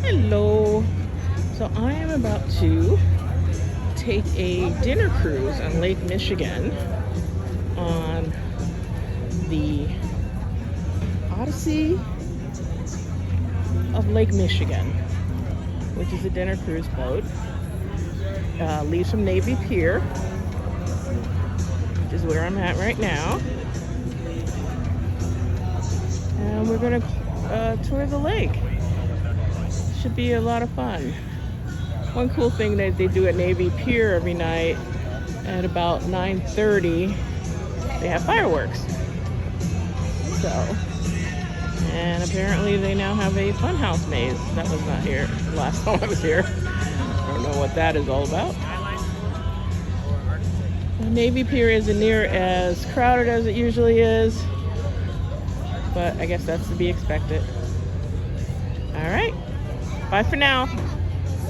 Hello. So I am about to take a dinner cruise on Lake Michigan on the Odyssey of Lake Michigan, which is a dinner cruise boat. Leaves from Navy Pier, which is where I'm at right now. And we're gonna tour the lake. Should be a lot of fun. One cool thing that they do at Navy Pier every night at about 9:30, they have fireworks. So, and apparently they now have a funhouse maze. That was not here the last time I was here. I don't know what that is all about. Navy Pier isn't near as crowded as it usually is, but I guess that's to be expected. All right, bye for now.